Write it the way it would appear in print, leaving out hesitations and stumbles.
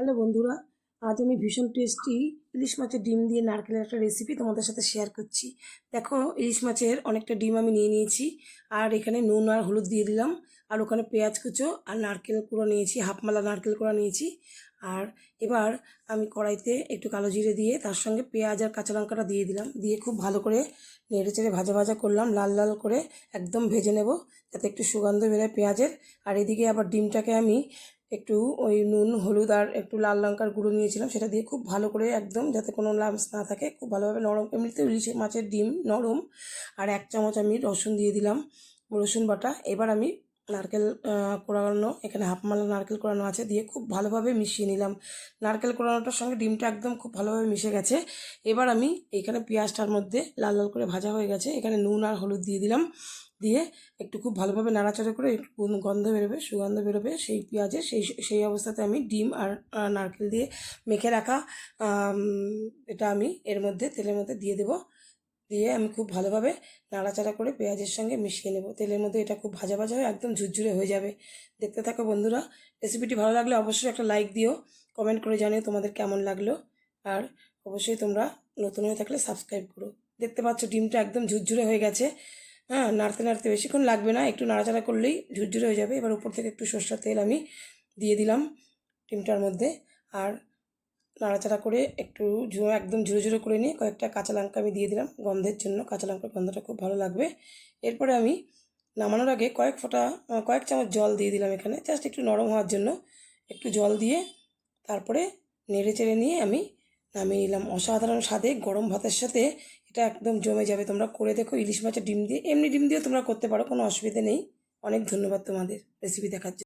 Hello বন্ধুরা, আজ আমি ভীষণ টেস্টি ইলিশ মাছের ডিম দিয়ে নারকেলের একটা রেসিপি তোমাদের সাথে শেয়ার করছি। দেখো, ইলিশ মাছের অনেকটা ডিম আমি নিয়ে নিয়েছি, আর এখানে নুন আর হলুদ দিয়ে দিলাম, আর ওখানে পেঁয়াজ কুচো আর নারকেল কুড়ো নিয়েছি, হাফমালা নারকেল কুড়া নিয়েছি। আর এবার আমি কড়াইতে একটু কালো জিরে দিয়ে তার সঙ্গে পেঁয়াজ আর কাঁচা লঙ্কাটা দিয়ে দিলাম, দিয়ে খুব ভালো করে নেড়ে চেড়ে ভাজা ভাজা করলাম, লাল লাল করে একদম ভেজে নেব যাতে একটু সুগন্ধ বেরোয় পেঁয়াজের। আর এদিকে আবার ডিমটাকে আমি একটু ওই নুন হলুদ আর একটু লাল লঙ্কার গুঁড়ো নিয়েছিলাম, সেটা দিয়ে খুব ভালো করে একদম যাতে কোনো লাম্পস না থাকে খুব ভালোভাবে নরম, এমনিতে ইলিশ মাছের ডিম নরম। আর 1 চামচ আমি রসুন দিয়ে দিলাম, রসুন বাটা। এবার আমি নারকেল কোড়ানো, এখানে হাফমালা নারকেল কোড়ানো আছে, দিয়ে খুব ভালোভাবে মিশিয়ে নিলাম। নারকেল কোড়ানোটার সঙ্গে ডিমটা একদম খুব ভালোভাবে মিশে গেছে। এবার আমি এইখানে পেঁয়াজটার মধ্যে লাল লাল করে ভাজা হয়ে গেছে, এখানে নুন আর হলুদ দিয়ে দিলাম, দিয়ে একটু খুব ভালোভাবে নাড়াচাড়া করে একটু গন্ধ বেরোবে, সুগন্ধ বেরোবে সেই পেঁয়াজের, সেই অবস্থাতে আমি ডিম আর নারকেল দিয়ে মেখে রাখা এটা আমি এর মধ্যে তেলের মধ্যে দিয়ে দেবো। দিয়ে আমি খুব ভালোভাবে নাড়াচাড়া করে পেঁয়াজের সঙ্গে মিশিয়ে নেব তেলের মধ্যে। এটা খুব ভাজা ভাজা হয়ে একদম ঝুরঝুরে হয়ে যাবে। দেখতে থাকো বন্ধুরা। রেসিপিটি ভালো লাগলে অবশ্যই একটা লাইক দিও, কমেন্ট করে জানিও তোমাদের কেমন লাগলো। আর অবশ্যই তোমরা নতুন হয়ে থাকলে সাবস্ক্রাইব করো। দেখতে পাচ্ছ ডিমটা একদম ঝুরঝুরে হয়ে গেছে। হ্যাঁ, নাড়তে নাড়তে বেশিক্ষণ লাগবে না, একটু নাড়াচাড়া করলেই ঝুরঝুরে হয়ে যাবে। এবার উপর থেকে একটু সরষের তেল আমি দিয়ে দিলাম ডিমটার মধ্যে, আর নাড়াচাড়া করে একটু একদম ঝুরো ঝুরো করে নিয়ে কয়েকটা কাঁচা লঙ্কা আমি দিয়ে দিলাম গন্ধের জন্য, কাঁচা লঙ্কার গন্ধটা খুব ভালো লাগবে। এরপরে আমি নামানোর আগে কয়েক চামচ জল দিয়ে দিলাম এখানে, জাস্ট একটু নরম হওয়ার জন্য একটু জল দিয়ে তারপরে নেড়ে চেড়ে নিয়ে আমি নামিয়ে নিলাম। অসাধারণ স্বাদে গরম ভাতের সাথে এটা একদম জমে যাবে। তোমরা করে দেখো ইলিশ মাছের ডিম দিয়ে, এমনি ডিম দিয়েও তোমরা করতে পারো, কোনো অসুবিধে নেই। অনেক ধন্যবাদ তোমাদের রেসিপি দেখার জন্য।